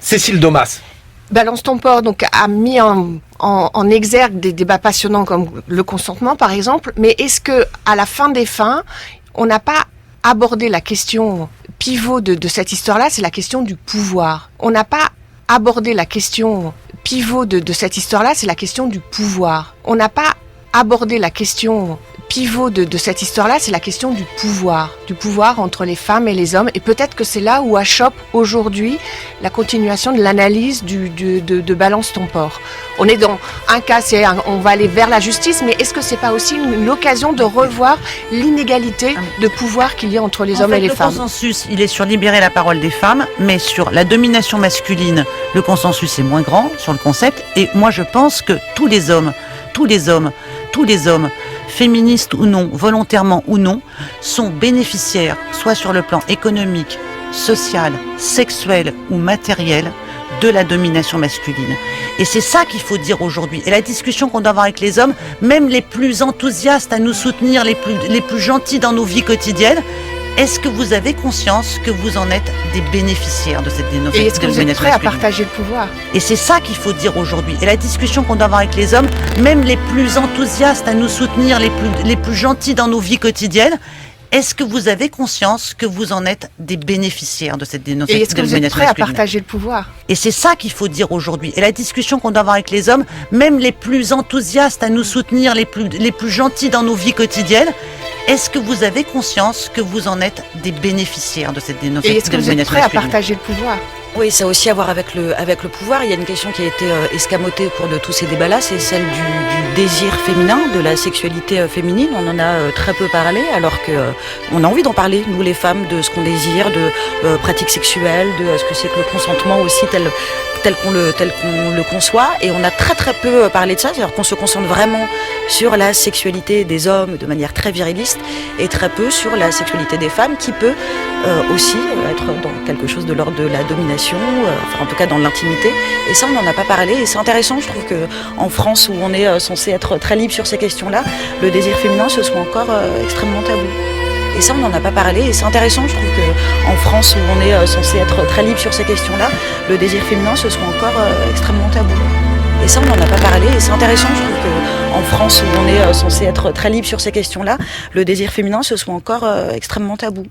Cécile Domas. Balance ton port donc a mis en exergue des débats passionnants comme le consentement par exemple, mais est-ce que à la fin des fins, on n'a pas abordé la question pivot de cette histoire-là, c'est la question du pouvoir. On n'a pas abordé la question pivot de cette histoire-là, c'est la question du pouvoir. On n'a pas abordé la question pivot de cette histoire-là, c'est la question du pouvoir entre les femmes et les hommes. Et peut-être que c'est là où achoppe aujourd'hui la continuation de l'analyse de Balance ton port. On est dans un cas, on va aller vers la justice, mais est-ce que c'est pas aussi l'occasion de revoir l'inégalité de pouvoir qu'il y a entre les hommes et les femmes? Le consensus, il est sur libérer la parole des femmes, mais sur la domination masculine, le consensus est moins grand sur le concept. Et moi, je pense que tous les hommes, féministes ou non, volontairement ou non, sont bénéficiaires, soit sur le plan économique, social, sexuel ou matériel, de la domination masculine. Et c'est ça qu'il faut dire aujourd'hui. Et la discussion qu'on doit avoir avec les hommes, même les plus enthousiastes à nous soutenir, les plus gentils dans nos vies quotidiennes, est-ce que vous avez conscience que vous en êtes des bénéficiaires de cette domination masculine? Et est-ce que vous êtes prêts à partager le pouvoir? Et c'est ça qu'il faut dire aujourd'hui. Et la discussion qu'on doit avoir avec les hommes, même les plus enthousiastes à nous soutenir, les plus gentils dans nos vies quotidiennes, est-ce que vous avez conscience que vous en êtes des bénéficiaires de cette domination masculine? Et est-ce que vous êtes prêts à partager le pouvoir? Et c'est ça qu'il faut dire aujourd'hui. Et la discussion qu'on doit avoir avec les hommes, même les plus enthousiastes à nous soutenir, les plus gentils dans nos vies quotidiennes, est-ce que vous avez conscience que vous en êtes des bénéficiaires de cette domination masculine? Et est-ce que vous êtes prêts à partager le pouvoir? Oui, ça a aussi à voir avec le pouvoir. Il y a une question qui a été escamotée au cours de tous ces débats-là, c'est celle du désir féminin, de la sexualité féminine. On en a très peu parlé, alors que on a envie d'en parler, nous les femmes, de ce qu'on désire, de pratiques sexuelles, de ce que c'est que le consentement aussi tel qu'on le conçoit. Et on a très très peu parlé de ça, c'est-à-dire qu'on se concentre vraiment sur la sexualité des hommes de manière très viriliste et très peu sur la sexualité des femmes qui peut aussi être dans quelque chose de l'ordre de la domination, enfin en tout cas dans l'intimité. Et ça, on n'en a pas parlé. Et c'est intéressant, je trouve qu'en France, où on est censé être très libre sur ces questions-là, le désir féminin, ce soit encore extrêmement tabou. Et ça, on n'en a pas parlé. Et c'est intéressant, je trouve qu'en France, où on est censé être très libre sur ces questions-là, le désir féminin, ce soit encore extrêmement tabou. Et ça, on n'en a pas parlé. Et c'est intéressant, je trouve qu'en France, où on est censé être très libre sur ces questions-là, le désir féminin, ce soit encore extrêmement tabou.